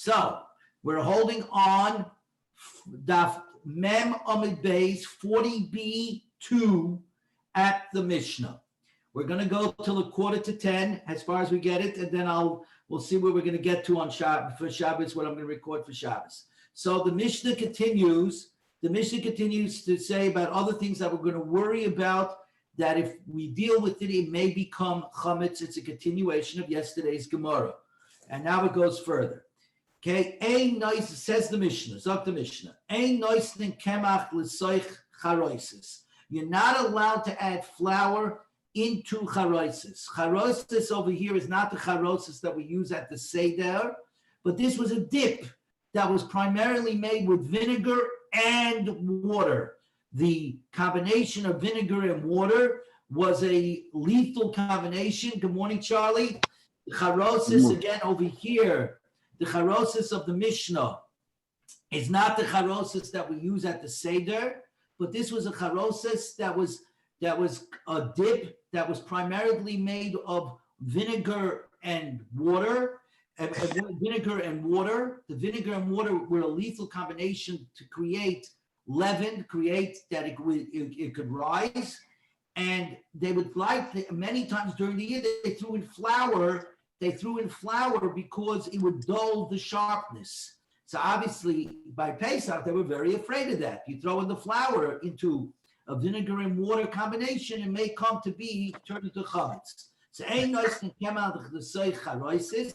So we're holding on Daf Mem Amid Beis 40b2 at the Mishnah. We're going to go till 9:45 as far as we get it, and then we'll see where we're going to get to on Shabbos, for Shabbos, what I'm going to record for Shabbos. So the Mishnah continues. The Mishnah continues to say about other things that we're going to worry about, that if we deal with it, it may become chametz. It's a continuation of yesterday's Gemara. And now it goes further. Okay, ein nois, says the Mishnah, Zok the Mishnah, ein noisnin kemach l'soich charoisis. You're not allowed to add flour into charoisis. Charoisis over here is not the charoisis that we use at the Seder, but this was a dip that was primarily made with vinegar and water. The combination of vinegar and water was a lethal combination. Good morning, Charlie. The charosis, again, over here, the charosis of the Mishnah is not the charosis that we use at the Seder, but this was a charosis that was a dip that was primarily made of vinegar and water. Vinegar and water. The vinegar and water were a lethal combination to create leaven, create that it could rise. And they would many times during the year, they threw in flour. They threw in flour because it would dull the sharpness. So obviously by Pesach, they were very afraid of that. You throw in the flour into a vinegar and water combination, it may come to be turned into chametz. So ein noisen kemal the soich charoisis,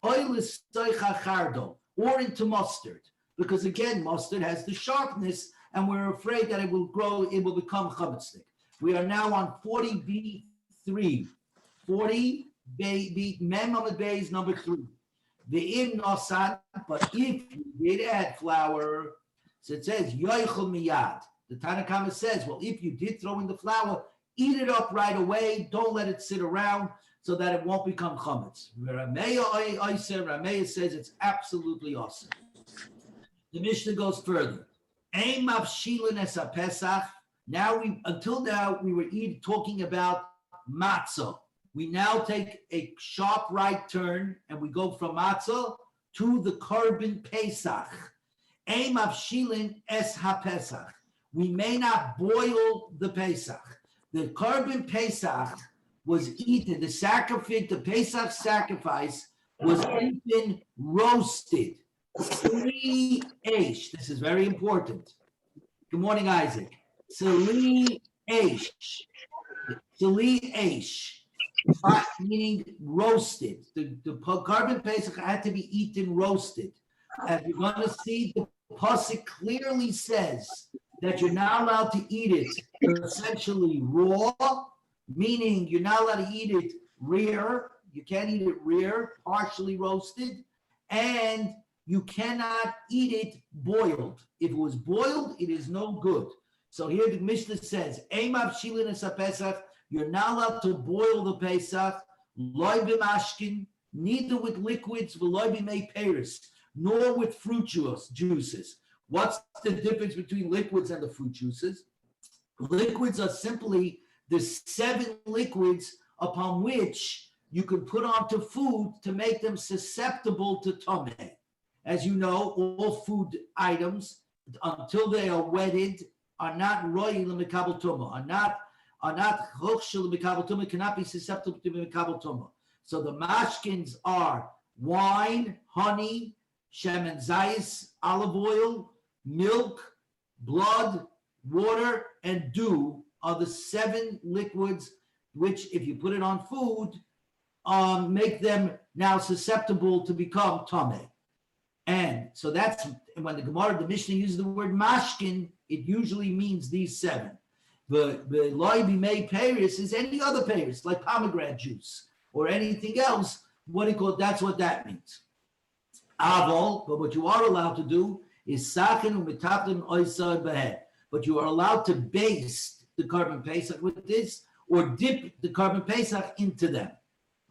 oil is soich or into mustard, because again, mustard has the sharpness, and we're afraid that it will grow, it will become chametznik. We are now on 40b3, 40 Mem Amid Beis number 3. The in nosan, but if you did add flour, so it says yoichel miyad. The Tanna Kama says, well, if you did throw in the flour, eat it up right away. Don't let it sit around so that it won't become chametz. Rameya says it's absolutely awesome. The Mishnah goes further. Now until now we were talking about matzah. We now take a sharp right turn and we go from matzah to the korban Pesach. Ein mavshilin es haPesach. We may not boil the Pesach. The korban Pesach was eaten. The sacrifice, the Pesach sacrifice was eaten roasted. 3 eish. This is very important. Good morning, Isaac. 3 eish. 3 eish. Meaning roasted. The korban Pesach had to be eaten roasted. As you're going to see, the pasuk clearly says that you're not allowed to eat it essentially raw, meaning you're not allowed to eat it rear. You can't eat it rear, partially roasted, and you cannot eat it boiled. If it was boiled, it is no good. So here the Mishnah says, you're not allowed to boil the Pesach, loy b'mashkin, neither with liquids, v'loy b'mei peris, nor with fruit juices. What's the difference between liquids and the fruit juices? Liquids are simply the 7 liquids upon which you can put onto food to make them susceptible to tameh. As you know, all food items, until they are wetted, are not roy l'mekabel tumah, are not chokshel l'mekabel tumah, cannot be susceptible to l'mekabel tumah. So the mashkins are wine, honey, shemen zayis, olive oil, milk, blood, water, and dew are the 7 liquids which, if you put it on food, make them now susceptible to become tameh. And so that's when the Gemara, the Mishnah uses the word mashkin, it usually means these 7. The loy b'mei peris is any other peris, like pomegranate juice or anything else. That's what that means. Avol, but what you are allowed to do is sachen u'mitaplim oisai behed. But you are allowed to baste the korban Pesach with this, or dip the korban Pesach into them.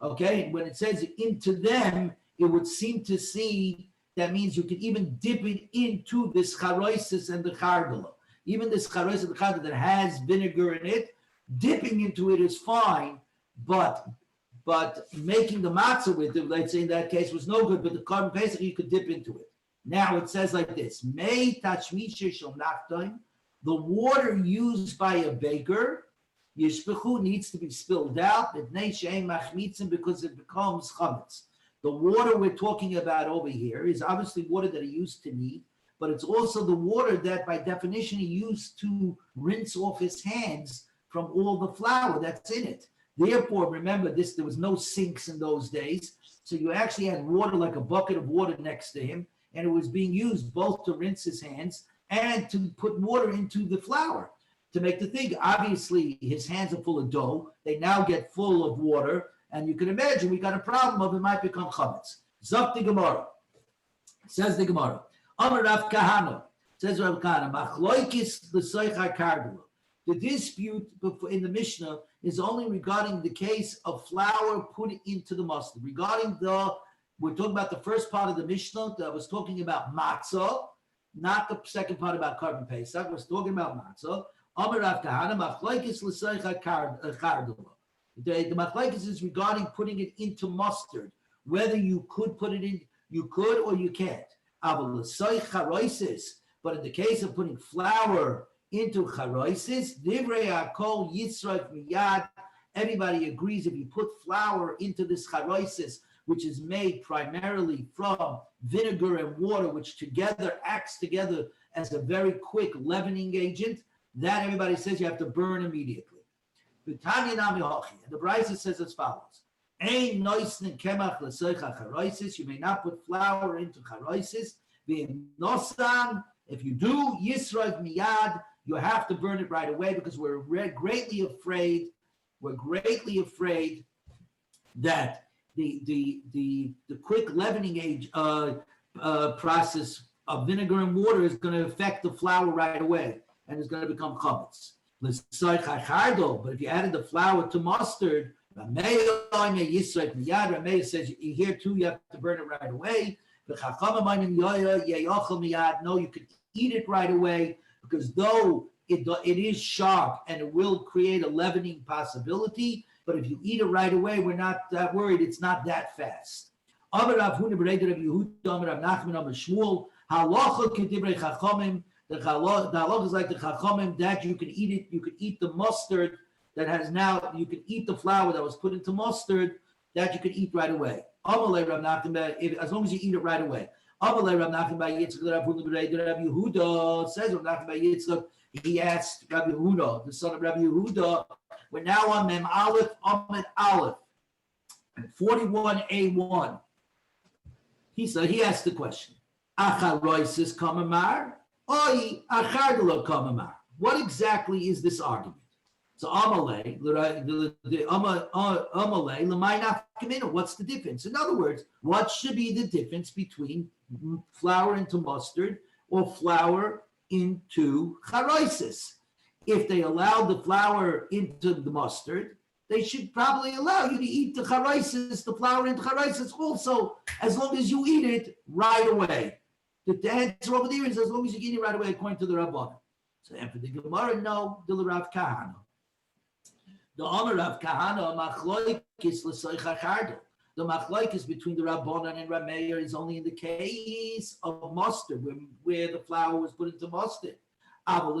Okay, and when it says into them, it would seem to see that means you can even dip it into this charoisis and the chardala. Even this charoisis and the chardala that has vinegar in it, dipping into it is fine, but but making the matzah with it, let's say in that case, was no good, but the carbon pesach, you could dip into it. Now it says like this, May tachmisha shel nachtoim, the water used by a baker, yishpechu, needs to be spilled out, because it becomes chametz. The water we're talking about over here is obviously water that he used to knead, but it's also the water that by definition he used to rinse off his hands from all the flour that's in it. Therefore, remember this, there was no sinks in those days, so you actually had water, like a bucket of water next to him, and it was being used both to rinse his hands and to put water into the flour to make the thing. Obviously, his hands are full of dough. They now get full of water, and you can imagine we got a problem of it might become chametz. Zok the Gemara. Says the Gemara. Amar Rav Kahana. Says Rav Kahana. Machloikis l'soicha kardula. The dispute in the Mishnah is only regarding the case of flour put into the mustard. Regarding we're talking about the first part of the Mishnah that was talking about matzah, not the second part about carbon pesach. I was talking about matzah. Amar Rav Kahana, machlokes l'soicha kardula. The machlokes is regarding putting it into mustard. Whether you could put it in, you could or you can't. But in the case of putting flour into charoisis, divrei hakol yisraf miyad. Everybody agrees if you put flour into this charoisis, which is made primarily from vinegar and water, which together acts together as a very quick leavening agent, that everybody says you have to burn immediately. And the Brisa says as follows: Ein noisnin kemach l'soicha charoisis. You may not put flour into charoisis. Nosan, if you do, yisrov miyad, you have to burn it right away because we're greatly afraid. We're greatly afraid that the quick leavening age process of vinegar and water is going to affect the flour right away, and it's going to become chametz. But if you added the flour to mustard, Rameya says here too you have to burn it right away. No, you can eat it right away because though it is sharp and it will create a leavening possibility, but if you eat it right away, we're not that worried. It's not that fast. The halach is like the chachamim that you can eat it. You can eat the mustard that has now. You can eat the flour that was put into mustard that you can eat right away. As long as you eat it right away. Says he asked Rabbi Yehuda, the son of Rabbi Yehuda. We're now on Mem Aleph, Amid Aleph, 41a1. He asked the question: Acharoisis kamamar. What exactly is this argument? So what's the difference? In other words, what should be the difference between flour into mustard or flour into charoisis? If they allow the flour into the mustard, they should probably allow you to eat the charoisis, the flour into charoisis also, as long as you eat it right away. The answer over there is as long as you eat it right away, according to the Rabbanan. So, and for the Gemara, no, the Rav Kahana. The Amar Rav Kahana, machloikis l'soicha kardel. The machloikis between the Rabbanan and Rameya is only in the case of mustard, where the flour was put into mustard. But in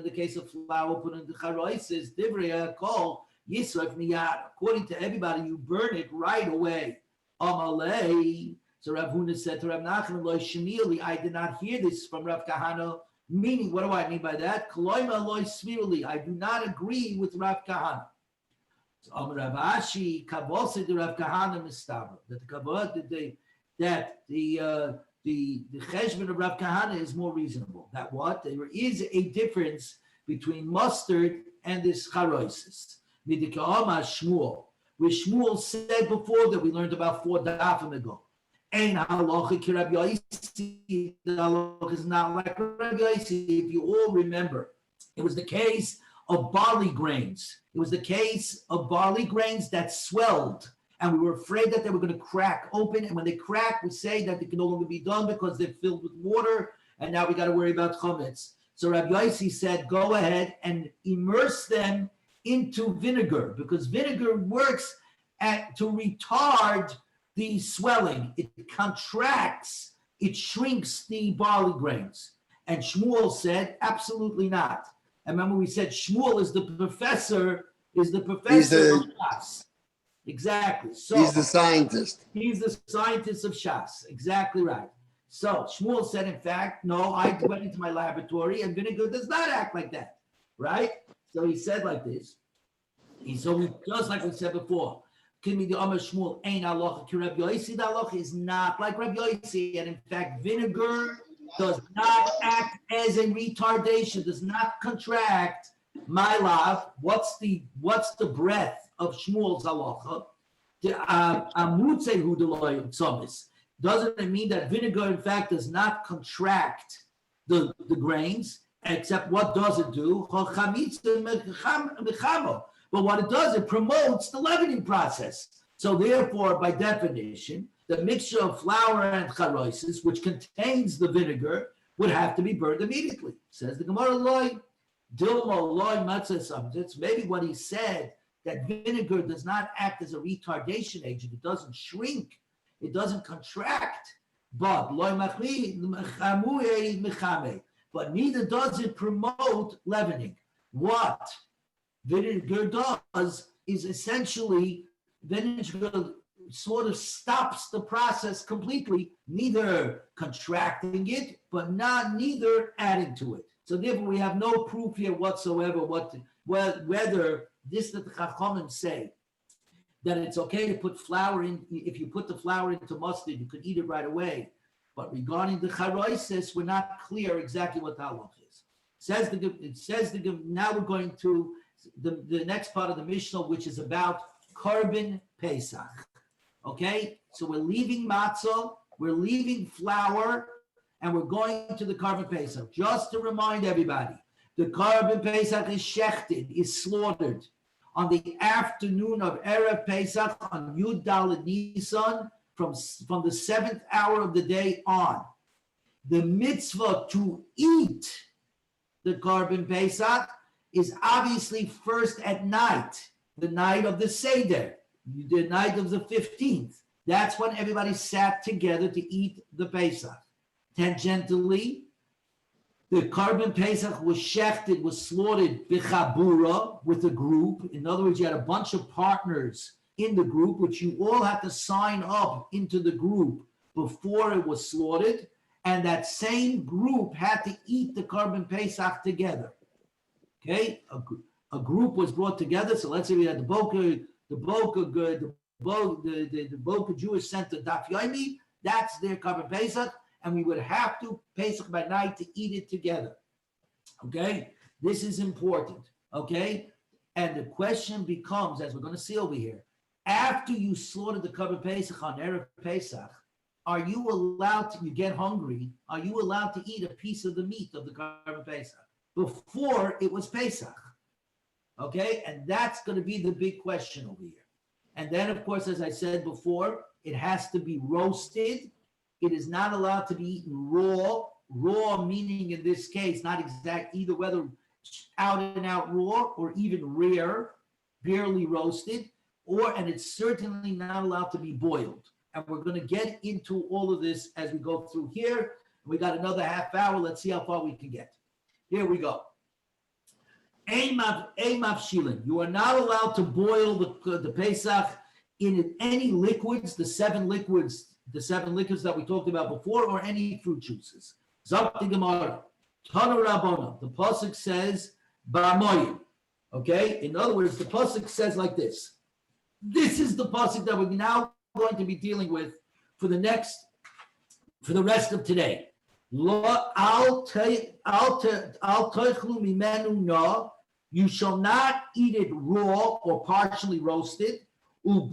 the case of flour put into charoisis, divrei hakol yisraf miyad. According to everybody, you burn it right away. Amalei. So Rav Huna said to Rav Nachman, Lo shmieli, I did not hear this from Rav Kahana. Meaning, what do I mean by that? Koloima lo smirli, I do not agree with Rav Kahana. So Rav Ashi kavose to Rav Kahana mistaber that the cheshbon of Rav Kahana is more reasonable. That what? There is a difference between mustard and this charoisis. Midika'ama Shmuel, where Shmuel said before that we learned about 4 dafim ago. Ein halacha ki Rabbi Yosi. The halacha is not like Rabbi Yosi. If you all remember, it was the case of barley grains. It was the case of barley grains that swelled. And we were afraid that they were going to crack open. And when they crack, we say that they can no longer be done because they're filled with water. And now we got to worry about chametz. So Rabbi Yosi said, go ahead and immerse them into vinegar because vinegar works to retard the swelling. It contracts, it shrinks the barley grains. And Shmuel said, absolutely not. And remember we said Shmuel is the professor of Shas. Exactly. So he's the scientist. He's the scientist of Shas. Exactly right. So Shmuel said, in fact, no, I went into my laboratory and vinegar does not act like that. Right? So he said like this. Just like we said before, the Shmuel ain't halacha ki Rabbi Yosi. The halacha is not like Rabbi Yosi, and in fact, vinegar does not act as a retardation, does not contract. My love, what's the breadth of Shmuel's halacha? Doesn't it mean that vinegar, in fact, does not contract the grains? Except what does it do? But what it does, it promotes the leavening process. So therefore, by definition, the mixture of flour and charoisis, which contains the vinegar, would have to be burned immediately. Says the Gemara, loy, dilmo, loy, matzah. That's maybe what he said, that vinegar does not act as a retardation agent. It doesn't shrink. It doesn't contract. But loy machmi, mechame. But neither does it promote leavening. What vinegar does is essentially, vinegar sort of stops the process completely, neither contracting it, but neither adding to it. So therefore, we have no proof here whatsoever whether this that the Chachamim say, that it's okay to put flour in. If you put the flour into mustard, you could eat it right away. But regarding the charoisis, we're not clear exactly what the halach is. Now we're going to the next part of the Mishnah, which is about Korban Pesach. Okay, so we're leaving matzah, we're leaving flour, and we're going to the Korban Pesach. Just to remind everybody, the Korban Pesach is shechted, is slaughtered on the afternoon of Erev Pesach on Yud Daled Nisan, from the 7th hour of the day on. The mitzvah to eat the Korban Pesach is obviously first at night, the night of the Seder, the night of the 15th. That's when everybody sat together to eat the Pesach. Tangentially, the Korban Pesach was shechted, was slaughtered b'chabura, with a group. In other words, you had a bunch of partners in the group, which you all had to sign up into the group before it was slaughtered, and that same group had to eat the Korban Pesach together. Okay, a group was brought together. So let's say we had the Boca Jewish Center Daf Yomi. That's their Korban Pesach, and we would have to Pesach by night to eat it together. Okay, this is important. Okay, and the question becomes, as we're going to see over here, after you slaughter the Korban Pesach on Erev Pesach, are you allowed to, you get hungry, are you allowed to eat a piece of the meat of the Korban Pesach before it was Pesach? Okay, and that's going to be the big question over here. And then, of course, as I said before, it has to be roasted. It is not allowed to be eaten raw meaning in this case, not exact, either whether out and out raw or even rare, barely roasted, and it's certainly not allowed to be boiled. And we're going to get into all of this as we go through here. We got another half hour. Let's see how far we can get. Here we go. Shilin. You are not allowed to boil the Pesach in any liquids, the seven liquids that we talked about before, or any fruit juices. Zok Gemara. Tana Rabbona. The pasuk says Ba'amoyim. Okay. In other words, the pasuk says like this. This is the pasuk that we're now going to be dealing with for the rest of today. You shall not eat it raw or partially roasted, or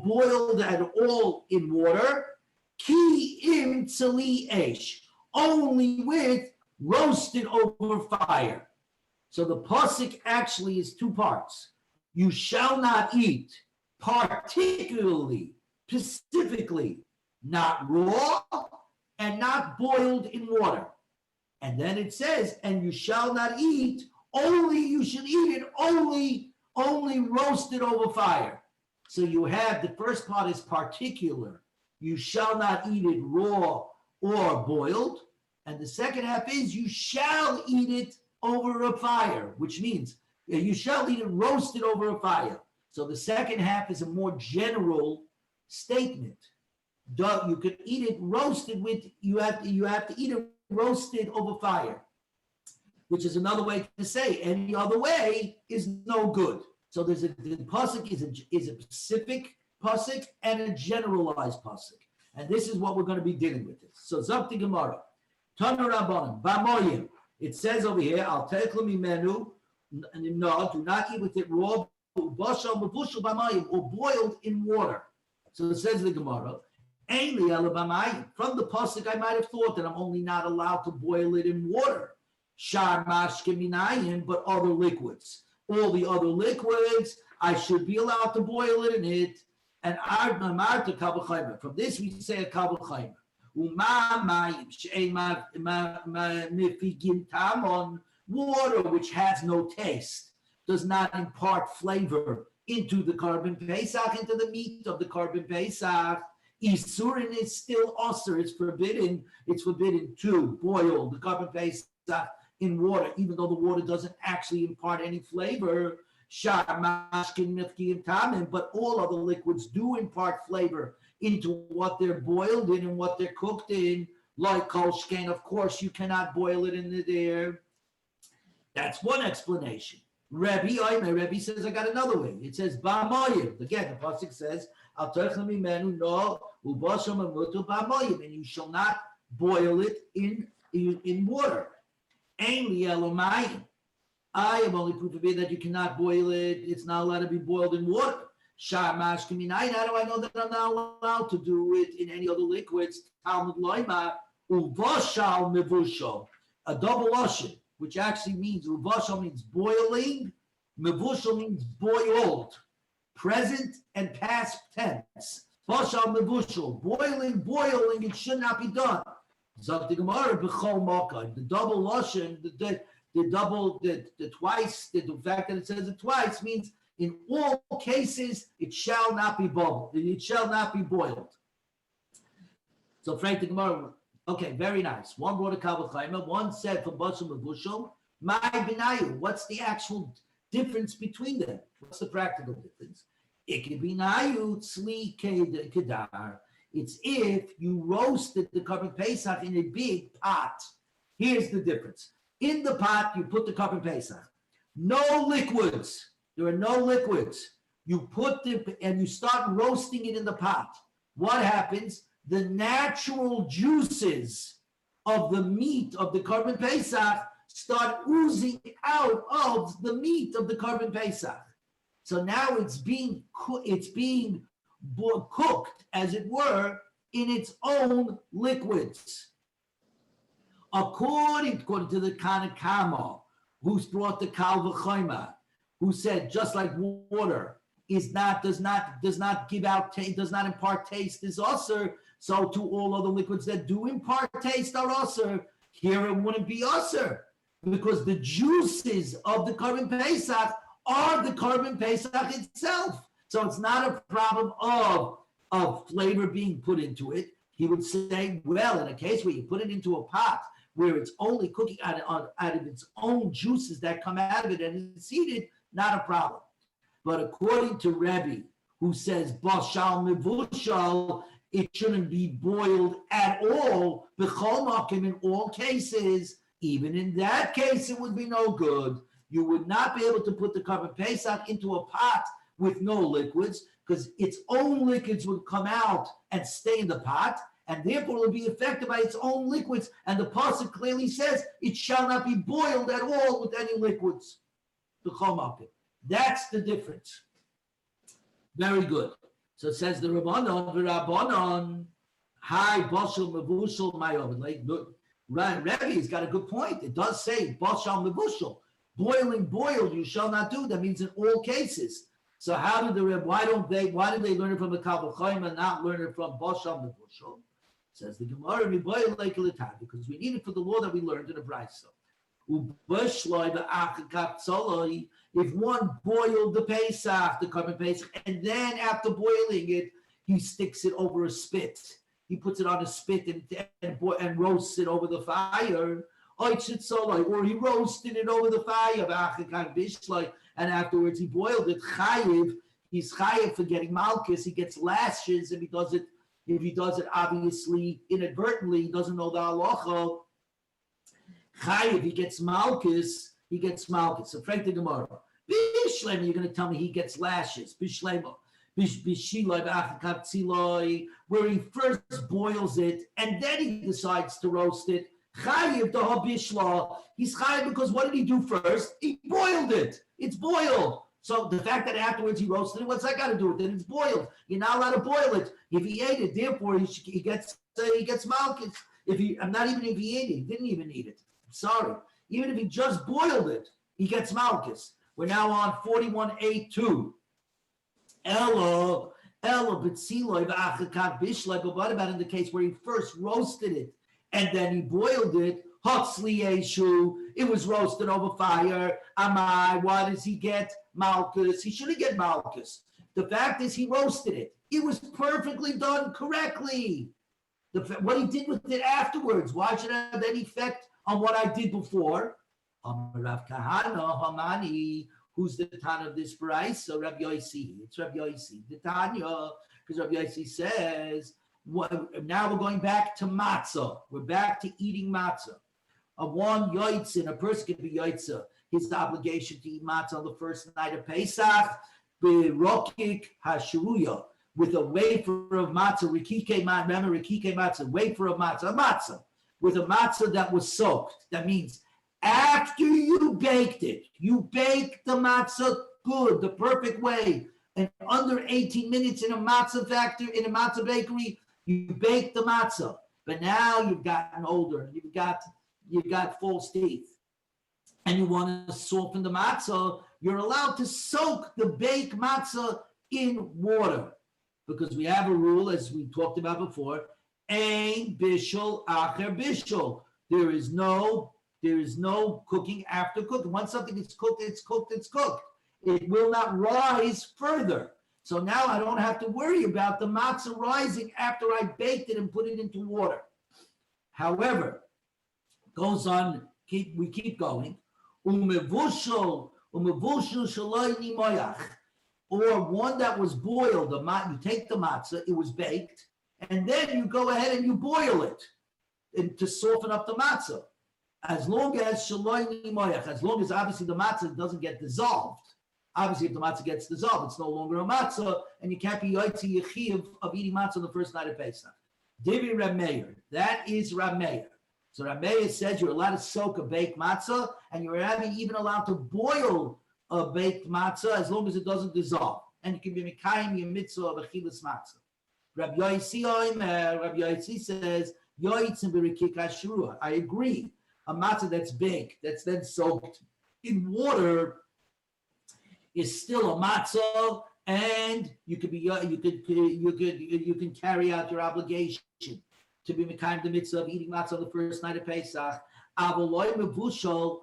boiled at all in water, only with roasted over fire. So the pasuk actually is two parts. You shall not eat, particularly, specifically, not raw and not boiled in water. And then it says, and you shall not eat, you should eat it only only roasted over fire. So you have the first part is particular. You shall not eat it raw or boiled. And the second half is you shall eat it over a fire, which means you shall eat it roasted over a fire. So the second half is a more general statement. You could eat it roasted with, you have to eat it roasted over fire, which is another way to say any other way is no good. So the pasuk is a specific pasuk and a generalized pasuk. And this is what we're going to be dealing with. So Zakti Gemara, Tanu Rabbanim, Bamoyim. It says over here, Al Techlu Mimenu, no, do not eat with it raw, Bashal Mavushal Bamoyim, or boiled in water. So it says the Gemara, from the pasuk, I might have thought that I'm only not allowed to boil it in water. Shar mashkeminayim, but other liquids. All the other liquids, I should be allowed to boil it in it. And from this we say a kabel chayma. Water which has no taste, does not impart flavor into the carbon pesach, into the meat of the carbon pesach. Isurin is still osir, it's forbidden. It's forbidden to boil the carbon pesach in water, even though the water doesn't actually impart any flavor. But all other liquids do impart flavor into what they're boiled in and what they're cooked in. Like kolshkein, of course, you cannot boil it in there. That's one explanation. Rebbe says, I got another way. It says, Ba'moyim. Again, the pasuk says, and you shall not boil it in water. I am only proof of it that you cannot boil it. It's not allowed to be boiled in water. How do I know that I'm not allowed to do it in any other liquids? Talmud loima uvashal mevushal, a double lashon, which actually means uvashal means boiling, mevushal means boiled, present and past tense. Vashal mevushal, boiling, it should not be done. Zok Gemara b'chol makah, the double lashon, the twice, the fact that it says it twice means in all cases it shall not be boiled. It shall not be boiled. So Frank the Gemara, okay, very nice. One brought a kabel chayma, one said from bashal mevushal. My binayu, what's the actual difference between them? What's the practical difference? It could be nayu tzli kedar. It's if you roasted the carbon pesach in a big pot. Here's the difference. In the pot, you put the carbon pesach. No liquids. There are no liquids. You put and you start roasting it in the pot. What happens? The natural juices of the meat of the carbon pesach start oozing out of the meat of the carbon pesach. So now it's being cooked, as it were, in its own liquids. According to the Kanakama, who's brought the Kal V'Chayma, who said just like water does not give out taste, does not impart taste, is usher. So to all other liquids that do impart taste are usher. Here it wouldn't be usher because the juices of the carbon pesach are the carbon pesach itself. So it's not a problem of flavor being put into it. He would say, well, in a case where you put it into a pot where it's only cooking out of its own juices that come out of it and it's heated, not a problem. But according to Rebbe, who says, Bashal Mevushal, it shouldn't be boiled at all, B'chol Makim, in all cases, even in that case, it would be no good. You would not be able to put the carbon pesach into a pot with no liquids because its own liquids would come out and stay in the pot, and therefore it will be affected by its own liquids. And the pasuk clearly says it shall not be boiled at all with any liquids. That's the difference. Very good. So it says the Rabbanon, hi bashal mevushal mayovid. Like Rebbe's got a good point. It does say bashal mevushal, boiled. You shall not do. That means in all cases. So how did the Rebbe? Why did they learn it from the Kabul Chaim and not learn it from bashal mevushal? Says the Gemara, because we need it for the law that we learned in the Brayso. If one boiled the Pesach, the carbon Pesach, and then after boiling it, he sticks it over a spit. He puts it on a spit and roasts it over the fire. Or he roasted it over the fire, and afterwards he boiled it. Chayiv, he's chayiv for getting malchus. He gets lashes if he does it obviously inadvertently, he doesn't know the halacha. Chayiv, he gets malchus. So Frank the Gemara. Bishlema, you're going to tell me he gets lashes. Bishlema. Where he first boils it and then he decides to roast it. Chayiv the habishla. He's chayiv because what did he do first? He boiled it. It's boiled. So the fact that afterwards he roasted it, what's that got to do with it? It's boiled. You're not allowed to boil it. If he ate it, therefore he gets malchus. Not even if he ate it, he didn't even eat it. Sorry. Even if he just boiled it, he gets malchus. We're now on 41A2. Ella B'tziloi v'achakat bishloi. But what about in the case where he first roasted it and then he boiled it? Hatzli Yeshu. It was roasted over fire. Amai. Why does he get malchus? He shouldn't get malchus. The fact is he roasted it. It was perfectly done correctly. What he did with it afterwards, why should it have any effect on what I did before? Rav Kahana Hamani, who's the Tana of this price? So Rabbi Yosi. It's Rabbi Yosi. The Tanya, because Rabbi Yosi says, now we're going back to matzah. We're back to eating matzah. A person can be yotzah. His obligation to eat matzah on the first night of Pesach, berokik hashuruya, with a wafer of matzah, remember rikike matzah, wafer of matzah, with a matzah that was soaked. That means after you baked it, you baked the matzah good, the perfect way, and under 18 minutes in a matzah factory, in a matzah bakery, you baked the matzah. But now you've gotten older, you've got false teeth, and you want to soften the matzah, you're allowed to soak the baked matzah in water. Because we have a rule, as we talked about before, ein bishul acher bishul. There is no cooking after cooking. Once something is cooked, it's cooked, it's cooked. It will not rise further. So now I don't have to worry about the matzah rising after I baked it and put it into water. However, goes on, we keep going. Umevushul shaloi nimoyach. Or one that was boiled, you take the matzah, it was baked, and then you go ahead and you boil it to soften up the matzah. As long as obviously the matzah doesn't get dissolved. Obviously, if the matzah gets dissolved, it's no longer a matzah, and you can't be yotzi yechiv of eating matzah on the first night of Pesach. Divi Reb Meir, that is Reb Meir. So Reb Meir says you're allowed to soak a baked matzah, and you're even allowed to boil a baked matzah as long as it doesn't dissolve. And you can be mekayim your mitzvah of achilas matzah. Rabbi Yosi says, yoitzim berikik hashruah. I agree. A matzah that's baked, that's then soaked in water, is still a matzah, and you can carry out your obligation to be mekayim the mitzvah of eating matzah on the first night of Pesach. Avoloi mevushol.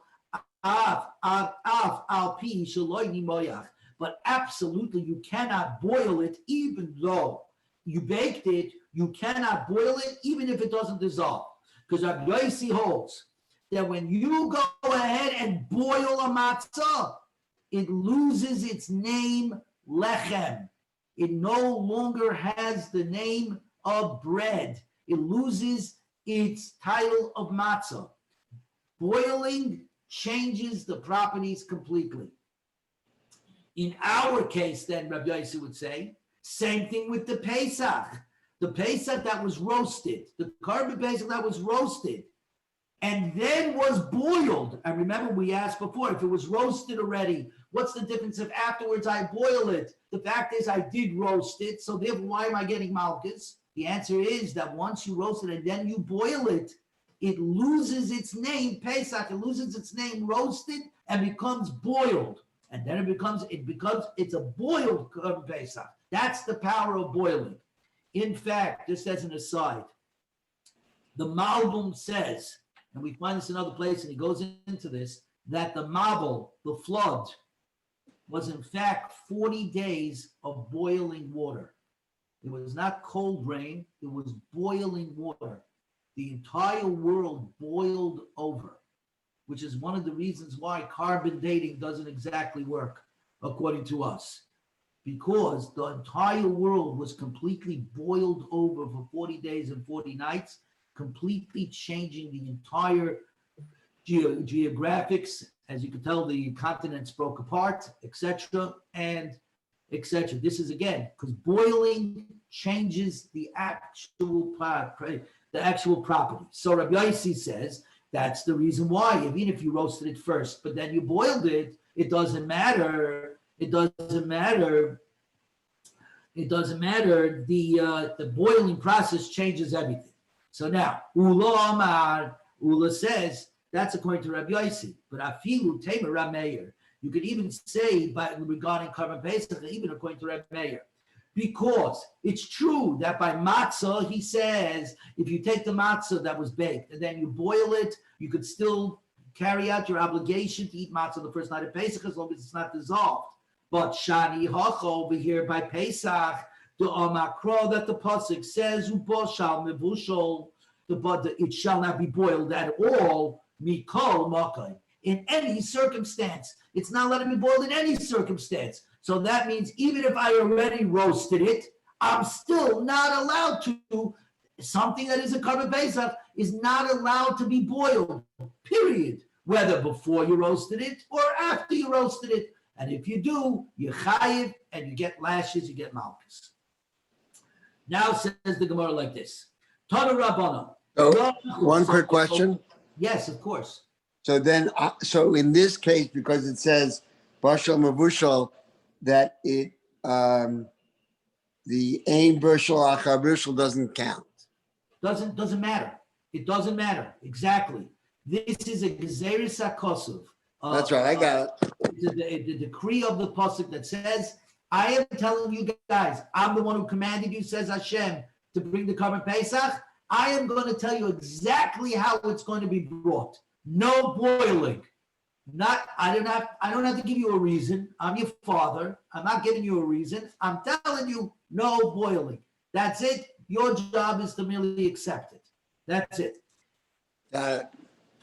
But absolutely you cannot boil it even though you baked it. You cannot boil it even if it doesn't dissolve, because Rabbi Yosi holds that when you go ahead and boil a matzah, it loses its name lechem. It no longer has the name of bread. It loses its title of matzah. Boiling changes the properties completely. In our case, then, Rabbi Yossi would say, same thing with the Pesach. The Pesach that was roasted, the carbon Pesach that was roasted, and then was boiled. And remember, we asked before, if it was roasted already, what's the difference if afterwards I boil it? The fact is I did roast it, so therefore why am I getting malchus? The answer is that once you roast it and then you boil it, it loses its name, Pesach, it loses its name roasted and becomes boiled. And then it's a boiled Pesach. That's the power of boiling. In fact, just as an aside, the Malbim says and we find this in other places, and he goes into this, that the Mabul, the flood, was in fact 40 days of boiling water. It was not cold rain, it was boiling water. The entire world boiled over, which is one of the reasons why carbon dating doesn't exactly work, according to us. Because the entire world was completely boiled over for 40 days and 40 nights, completely changing the entire geographics. As you can tell, the continents broke apart, etc., and etc. This is again because boiling changes the actual property. So Rabbi Yossi says that's the reason why, even if you roasted it first, but then you boiled it, it doesn't matter. It doesn't matter. The boiling process changes everything. So now Ula says that's according to Rabbi Yossi, but Afilu Tamer Rameir. You could even say, regarding carbon Pesach, even according to Rabbi Meir, because it's true that by matzah, he says, if you take the matzah that was baked and then you boil it, you could still carry out your obligation to eat matzah the first night of Pesach as long as it's not dissolved. But Shani Hacha over here by Pesach, the Amakra that the pasuk says, Uboshal mevushol, it shall not be boiled at all, mikol makai, in any circumstance. It's not letting me boil in any circumstance. So that means even if I already roasted it, I'm still not allowed to. Something that is a carbon Pesach is not allowed to be boiled, period. Whether before you roasted it or after you roasted it. And if you do, you chayiv and you get lashes, you get malchus. Now says the Gemara like this. Tana Rabbana. So, one quick question. Yes, of course. So then, so in this case, because it says Bashal Mavushal, that it the Ein Bushal Achar Bushal doesn't count. Doesn't matter. It doesn't matter. Exactly. This is a Gezeris HaKosuv. That's right. I got it. The decree of the pasuk that says, "I am telling you guys, I'm the one who commanded you," says Hashem, to bring the carbon Pesach. I am going to tell you exactly how it's going to be brought. No boiling. I don't have to give you a reason. I'm your father. I'm not giving you a reason. I'm telling you no boiling. That's it. Your job is to merely accept it. That's it. it.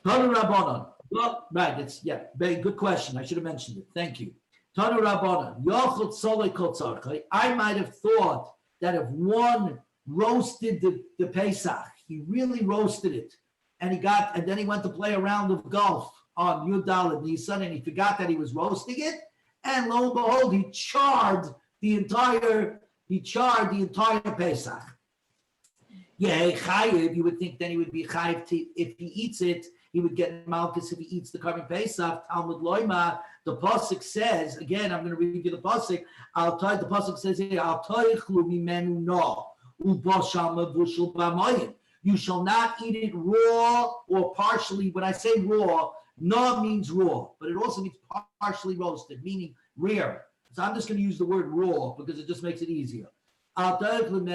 Tanu Rabbanan. Well, right, it's very good question. I should have mentioned it. Thank you. Tanu Rabbanan. Yochel Tzolei Kol Tzarchai. I might have thought that if one roasted the Pesach, he really roasted it, and then he went to play a round of golf on Yud Daled Nisan, and he forgot that he was roasting it, and lo and behold, he charred the entire Pesach. Yeah, chayiv. You would think then he would be chayiv if he eats it. He would get malchus if he eats the carbon Pesach. Talmud Loima. The pasuk says again. I'm going to read you the pasuk. The pasuk says here, "Al toichlu mimenu no ubasham mevushel b'mayim." You shall not eat it raw or partially. When I say raw, no means raw, but it also means partially roasted, meaning rare. So I'm just going to use the word raw because it just makes it easier. Or boiling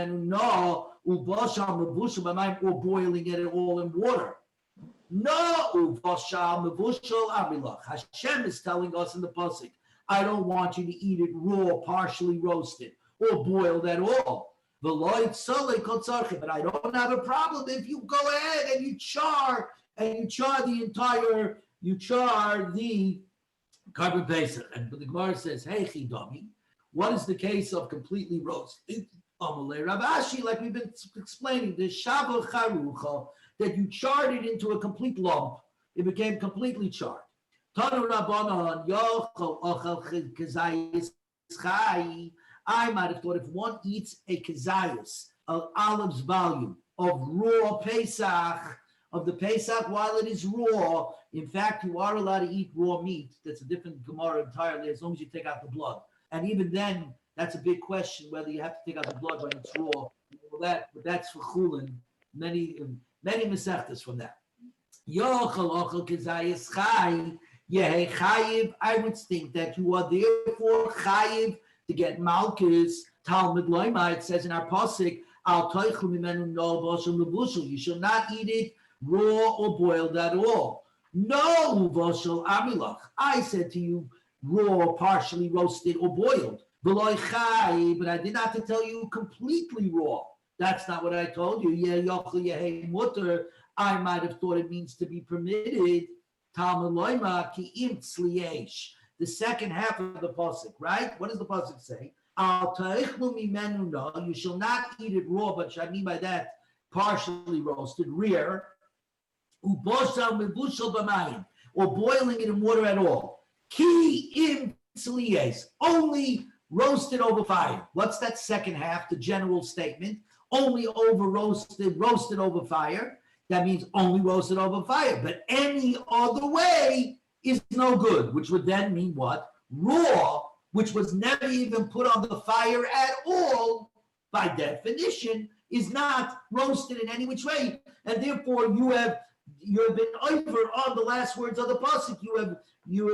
it all in water. No, Hashem is telling us in the pasuk, I don't want you to eat it raw, partially roasted, or boiled at all. But I don't have a problem if you go ahead and you char the carbon Pesach. And the Gemara says, hey, Chidami, what is the case of completely roasted? Ravashi, like we've been explaining, the Shabbat Charucha, that you charred it into a complete lump. It became completely charred. Tanu Rabbanan, Yochel Ochel Kazayis Chai. I might have thought if one eats a kazayas, an olive's volume of raw Pesach, of the Pesach while it is raw, in fact, you are allowed to eat raw meat. That's a different Gemara entirely, as long as you take out the blood. And even then, that's a big question whether you have to take out the blood when it's raw. But that's for chulin. Many mesechtas from that. Yochel ochel kazayis chai yehei chayiv. I would think that you are therefore chayiv to get malchus. Talmud Loima, it says in our pasuk, Al toichlu mimenu no boshel lebushel. You shall not eat it raw or boiled at all. No, Voshel Amilach. I said to you, raw, partially roasted, or boiled. But I did not to tell you completely raw. That's not what I told you. I might have thought it means to be permitted. The second half of the pasuk, right? What does the pasuk say? You shall not eat it raw, but I mean by that partially roasted, rear, or boiling it in water at all. Only roasted over fire. What's that second half? The general statement. Only over roasted over fire. That means only roasted over fire. But any other way is no good, which would then mean what? Raw, which was never even put on the fire at all, by definition, is not roasted in any which way. And therefore you have been over on the last words of the pasuk. You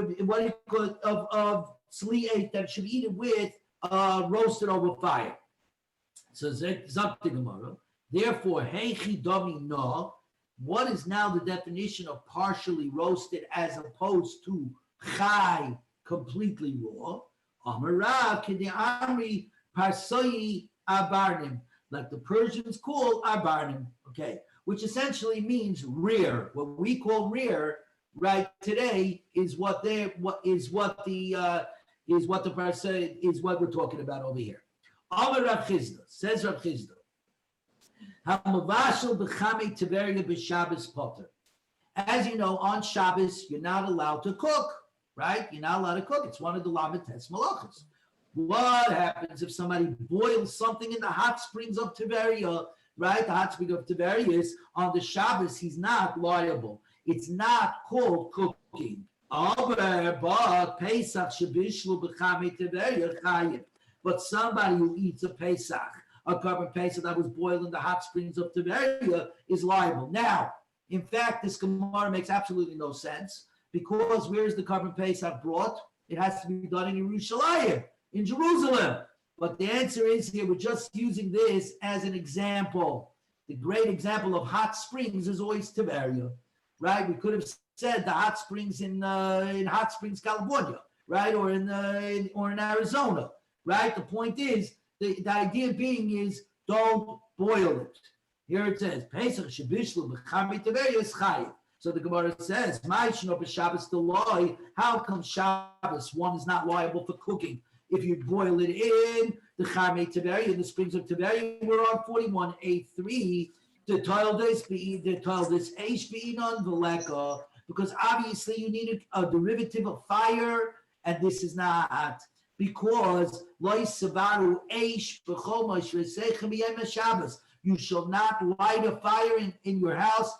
have what you call of sli'et that should be eaten with roasted over fire. So Zakti Gemara. Therefore, heichi dami no. What is now the definition of partially roasted as opposed to chai, completely raw? Amara k'de'amri parsoi abarnim, like the Persians call abarnim. Okay, which essentially means rear. What we call rear, right today, is what the parsoi is what we're talking about over here. Amar Rav Chizda, says Rav Chizda. As you know, on Shabbos, you're not allowed to cook, right? You're not allowed to cook. It's one of the Lamites Malachas. What happens if somebody boils something in the hot springs of Tiberia, right? The hot spring of Tiberias, on the Shabbos, he's not liable. It's not called cooking. But somebody who eats a Pesach, a carbon Pesach that was boiled in the hot springs of Tiberia, is liable. Now, in fact, this Gemara makes absolutely no sense, because where is the carbon Pesach brought? It has to be done in Yerushalayim, in Jerusalem. But the answer is here, we're just using this as an example. The great example of hot springs is always Tiberia, right? We could have said the hot springs in Hot Springs, California, right? Or in Arizona, right? The point is, the idea being is don't boil it. Here it says, Pesach shebishlu b'chami Tiberias chayiv. So the Gemara says, Ma'ishno b'Shabbos deloy. How come Shabbos one is not liable for cooking? If you boil it in the Chami Tiberia, in the springs of Tiberia, we're on 41A3. The Taldes Eish be'inon v'leka, because obviously you need a derivative of fire, and this is not. Because you shall not light a fire in your house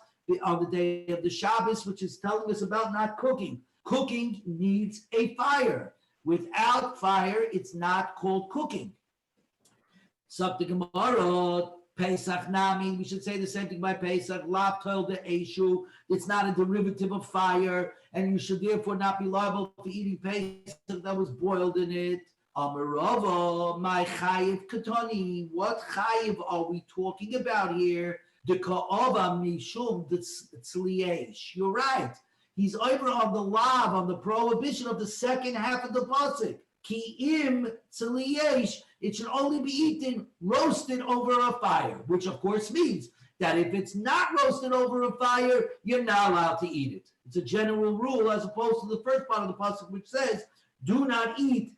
on the day of the Shabbos, which is telling us about not cooking. Cooking needs a fire. Without fire, it's not called cooking. Sabta Gemara, Pesach Nami, we should say the same thing by Pesach. Lav toil the Eshu, it's not a derivative of fire, and you should therefore not be liable for eating Pesach that was boiled in it. Amarava, my chayiv katani. What chayiv are we talking about here? The ka'ava mishum tzliesh. You're right. He's over on the lav, on the prohibition of the second half of the pasuk. Ki im tzliesh. It should only be eaten roasted over a fire, which of course means that if it's not roasted over a fire, you're not allowed to eat it. It's a general rule as opposed to the first part of the pasuk, which says, do not eat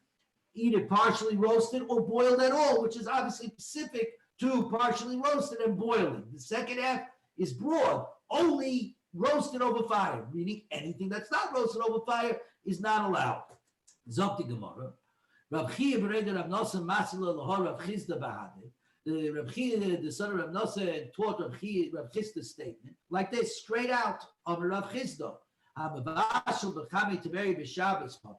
it partially roasted or boiled at all, which is obviously specific to partially roasted and boiling. The second half is broad, only roasted over fire, meaning anything that's not roasted over fire is not allowed. Zokti Gemara. Rav Chia b'reder Rav Nosson masila l'hor Rav Chizda b'hadeh. The Rav Chia, the son of Rav Nosson, taught Rav Chizda's statement like this, straight out of Rav Chizda.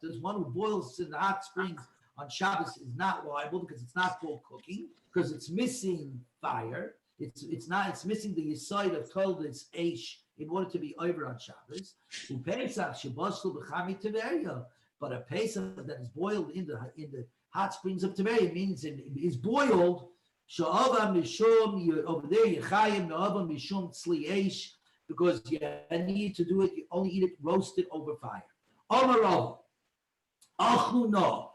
There's one who boils in the hot springs on Shabbos is not liable because it's not called cooking, because it's missing fire. It's missing the yesod of Toldos Eish in order to be over on Shabbos. But a Pesach that is boiled in the hot springs of Tiberia means it is boiled. Over there, Yechayim Me'ava Mishum Tzli Eish because you need to do it, you only eat it roasted over fire. Omarov, Achuno.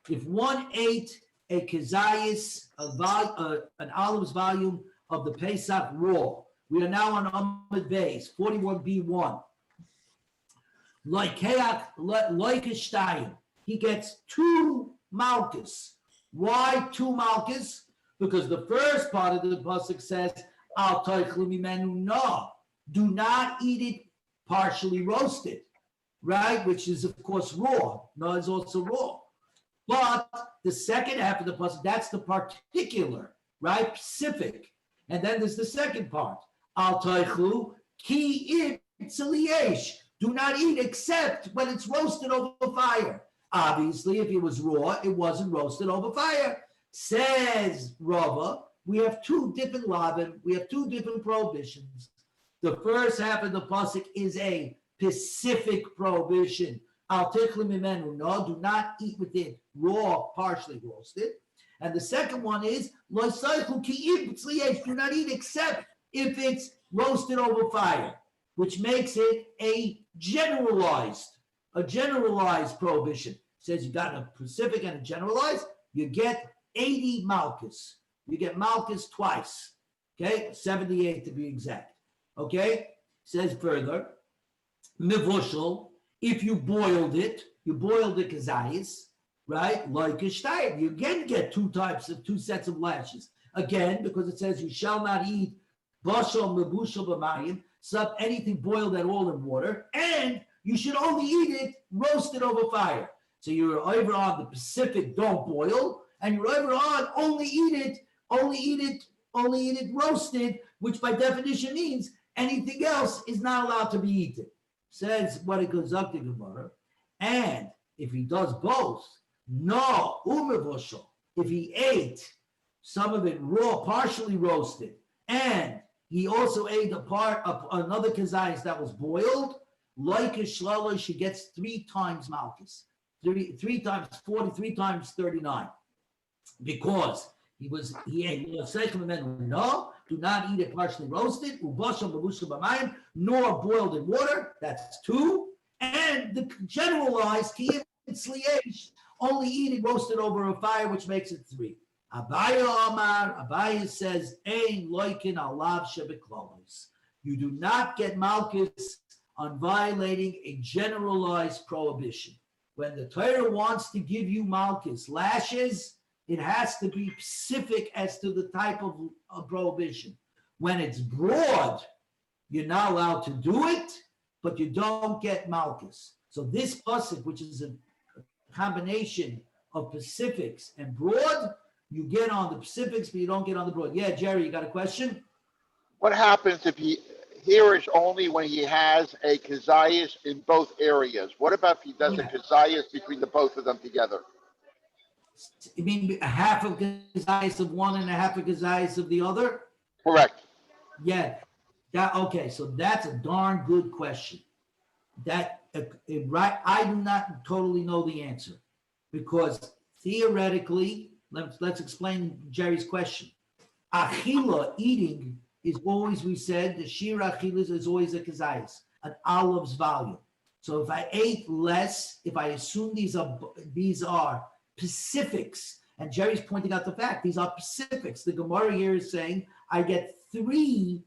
If one ate a kazayis, an olive's volume of the Pesach raw, we are now on Amud Beis, 41b1. Like a shtayim, he gets 2 malchus. Why 2 malchus? Because the first part of the pasuk says, "Al toichlu mimenu no," do not eat it partially roasted, right? Which is of course raw. No is also raw. But the second half of the pasuk, that's the particular, right? Specific. And then there's the second part. Al toichlu ki itzaliyesh. Do not eat except when it's roasted over fire. Obviously, if it was raw, it wasn't roasted over fire. Says Rava, we have 2 different lavim, we have 2 different prohibitions. The first half of the pasuk is a specific prohibition. Al tichlim mimenu, no, do not eat with it raw, partially roasted. And the second one is lo seichu ki im, do not eat except if it's roasted over fire, which makes it a generalized prohibition. It says you got a specific and a generalized, you get 80 malchus. You get malchus twice. Okay, 78 to be exact. Okay, says further, mivushal, if you boiled the kazayis, right? Like a shtayim, you again get 2 sets of lashes. Again, because it says you shall not eat bashal mebushal b'mayim, anything boiled at all in water, and you should only eat it roasted over fire. So you're over on the Pacific, don't boil, and you're over on only eat it roasted, which by definition means anything else is not allowed to be eaten. Says what it goes up to Gemara. And if he does both, no, umevoshal, if he ate some of it raw, partially roasted, and he also ate a part of another kazayis that was boiled, like a shlalish, he gets 3 times malchus. 3 times 40, 3 times 39. Because he ate no, do not eat it partially roasted, nor boiled in water, that's 2. And the generalized, only eat it roasted over a fire, which makes it 3. Abaya says, Ein loikin alav shebeklolos. You do not get malchus on violating a generalized prohibition. When the Torah wants to give you malchus, lashes, it has to be specific as to the type of prohibition. When it's broad, you're not allowed to do it, but you don't get malchus. So this pasuk, which is a combination of specifics and broad, you get on the specifics, but you don't get on the broad. Yeah, Jerry, you got a question? What happens if here is only when he has a kazayas in both areas? What about if he does a kazayas between the both of them together? You mean a half of kazayas of one and a half of kazayas of the other? Correct. Yeah. Okay, so that's a darn good question. Right, I do not totally know the answer, because theoretically, let's explain Jerry's question. Achila, eating, is always, we said, the shir achilas is always a kazayas, an olive's volume. So if I ate less, if I assume these are specifics, and Jerry's pointing out the fact these are specifics. The Gemara here is saying I get three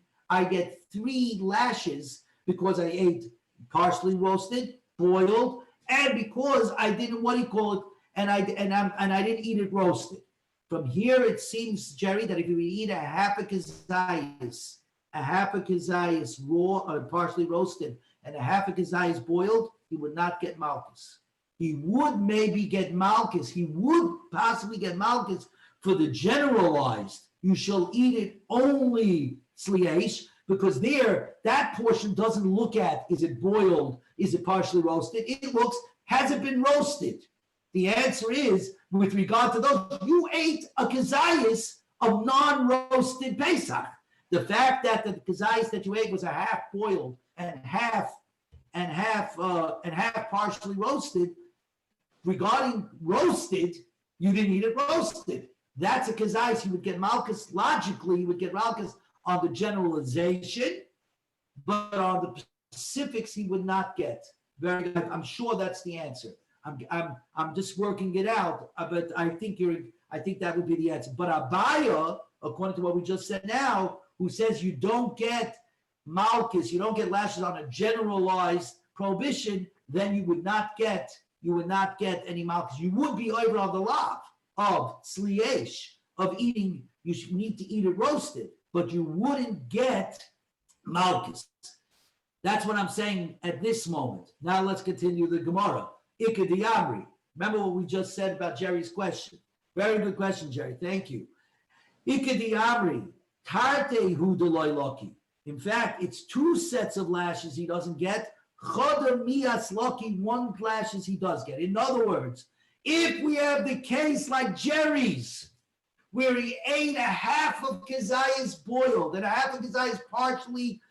lashes because I ate partially roasted, boiled, and because I didn't and I didn't eat it roasted. From here, it seems, Jerry, that if you eat a half a kazayas raw or partially roasted, and a half a kazayas boiled, he would not get malchus. He would maybe get malchus. He would possibly get malchus for the generalized. You shall eat it only sliesh, because there, that portion doesn't look at, is it boiled, is it partially roasted? It looks, has it been roasted? The answer is, with regard to those, you ate a kazayas of non-roasted Pesach. The fact that the kazayas that you ate was a half boiled and half partially roasted. Regarding roasted, you didn't eat it roasted. That's a kazayas. You would get malchus. Logically, you would get malchus on the generalization. but on the Pacifics he would not get. Very good. I'm sure that's the answer. I'm just working it out, but I think that would be the answer. But Abaya, according to what we just said now, who says you don't get malchus, you don't get lashes on a generalized prohibition, then you would not get any malchus. You would be over on the lav of sliesh, of eating. You need to eat it roasted, but you wouldn't get malchus. That's what I'm saying at this moment. Now let's continue the Gemara. Ikadiyamri. Remember what we just said about Jerry's question. Very good question, Jerry. Thank you. Ikadiyamri. Tarte hu deloy loki. In fact, it's 2 sets of lashes he doesn't get. Choda mias loki, 1 lashes he does get. In other words, if we have the case like Jerry's, where he ate a half of kazayas boiled and a half of kazayas partially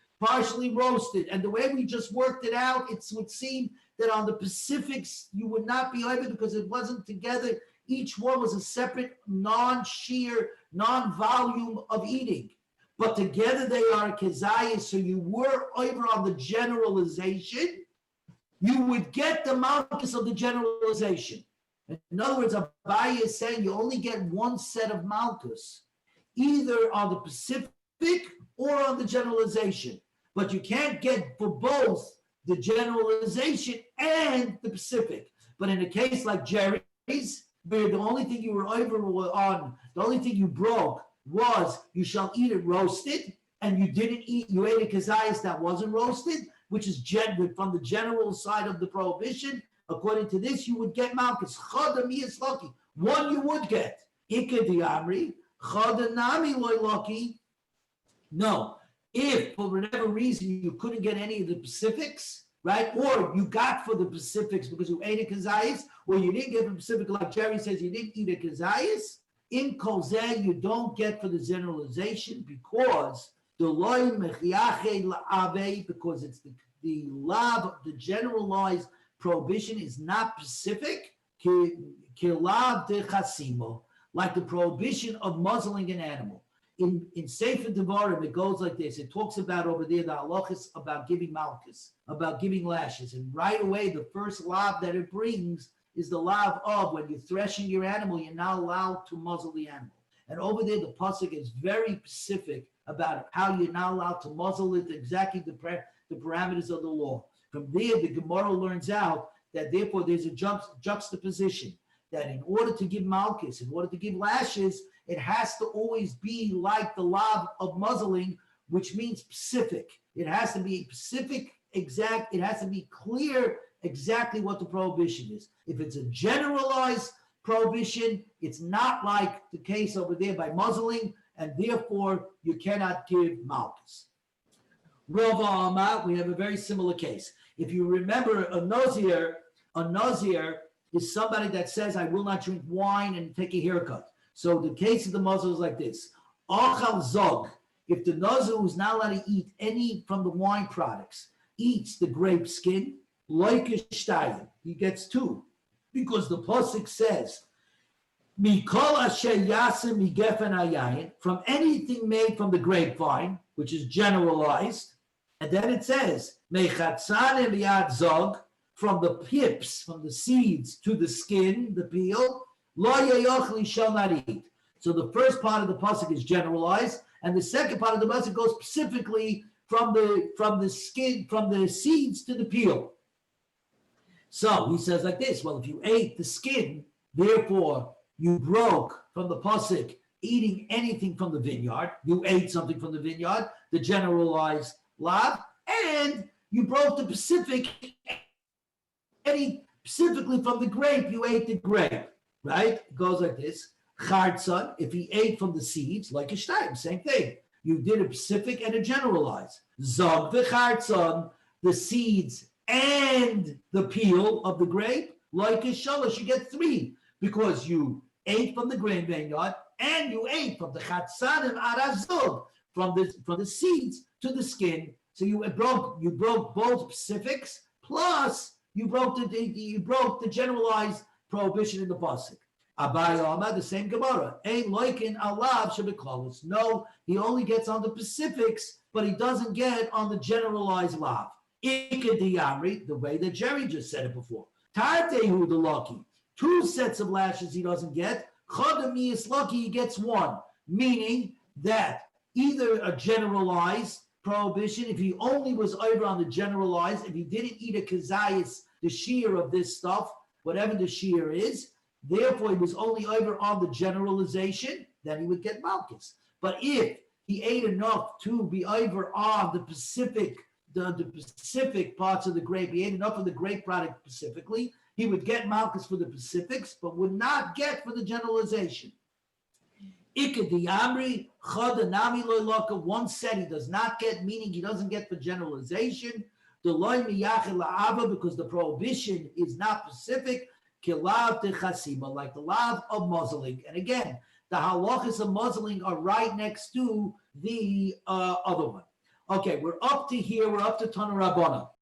roasted, and the way we just worked it out, it would seem that on the Pacifics you would not be able because it wasn't together. Each one was a separate non-shear, non-volume of eating. But together they are kazayas, so you were over on the generalization, you would get the malchus of the generalization. In other words, Abaye is saying you only get 1 set of malchus, either on the Pacific or on the generalization. But you can't get for both the generalization and the Pacific. But in a case like Jerry's, where the only thing you were over on, the only thing you broke was you shall eat it roasted, and you ate a kazayas that wasn't roasted, which is from the general side of the prohibition. According to this, you would get malchus. Chada miyas loki. 1 you would get. Ika diamri. Chada nami loy loki. No. If for whatever reason you couldn't get any of the Pacifics, right? Or you got for the Pacifics because you ate a kazayas, or you didn't get the Pacific, like Jerry says, you didn't eat a kazayas. In kolzeh, you don't get for the generalization because the loy mechiache la'ave, because it's the lav, the generalized prohibition is not Pacific, kilav de chasimo, like the prohibition of muzzling an animal. In Sefer Devarim, it goes like this. It talks about over there the halachas about giving malchus, about giving lashes. And right away, the first lav that it brings is the lav of when you're threshing your animal, you're not allowed to muzzle the animal. And over there, the pasuk is very specific about how you're not allowed to muzzle it, exactly the parameters of the law. From there, the Gemara learns out that therefore there's a juxtaposition that in order to give malchus, in order to give lashes, it has to always be like the lav of muzzling, which means specific. It has to be specific, exact. It has to be clear exactly what the prohibition is. If it's a generalized prohibition, it's not like the case over there by muzzling, and therefore you cannot give malchus. Rava Amar, we have a very similar case. If you remember, a nazir is somebody that says, I will not drink wine and take a haircut. So the case of the nazir is like this. Achal zog, if the nazir who's not allowed to eat any from the wine products, eats the grape skin, like a shtayim, he gets 2. Because the pasuk says, Mikol asher yasim migefen hayayin, from anything made from the grapevine, which is generalized. And then it says, Mechatzanim yad zog, from the pips, from the seeds to the skin, the peel, lo yeyochli shall not eat. So the first part of the pasuk is generalized, and the second part of the pasuk goes specifically from the skin, from the seeds to the peel. So he says like this: well, if you ate the skin, therefore you broke from the pasuk eating anything from the vineyard. You ate something from the vineyard, the generalized lav, and you broke the specifically from the grape, you ate the grape, right? It goes like this. Chartzon, if he ate from the seeds, like a shtayim, same thing. You did a specific and a generalized. Zog v'chartzon, the seeds and the peel of the grape, like a shalosh, you get 3, because you ate from the grain vineyard and you ate from the chatzanim arazog, from the seeds to the skin. So you broke both specifics, plus you broke the generalized prohibition in the pasuk. Abaye Amar, the same Gemara. Ein loikin alav shebeklolos. No, he only gets on the specifics but he doesn't get on the generalized lav. Ikadiyamri, the way that Jerry just said it before. Tartehu the lucky, 2 sets of lashes he doesn't get. Chadami is lucky, he gets 1, meaning that either a generalized prohibition, if he only was over on the generalized, if he didn't eat a kazayas, the shear of this stuff, whatever the shear is, therefore he was only over on the generalization, then he would get malchus. But if he ate enough to be over on the Pacific, the Pacific parts of the grape, he ate enough of the grape product specifically, he would get malchus for the Pacifics, but would not get for the generalization. Ikadiyamri, chadanami loylaka, 1 set he does not get, meaning he doesn't get for generalization. The loy miyachel la'ava, because the prohibition is not Pacific, kilav techasima, like the lav of muzzling. And again, the halachas of muzzling are right next to the other one. Okay, we're up to here. We're up to Tana Rabbana.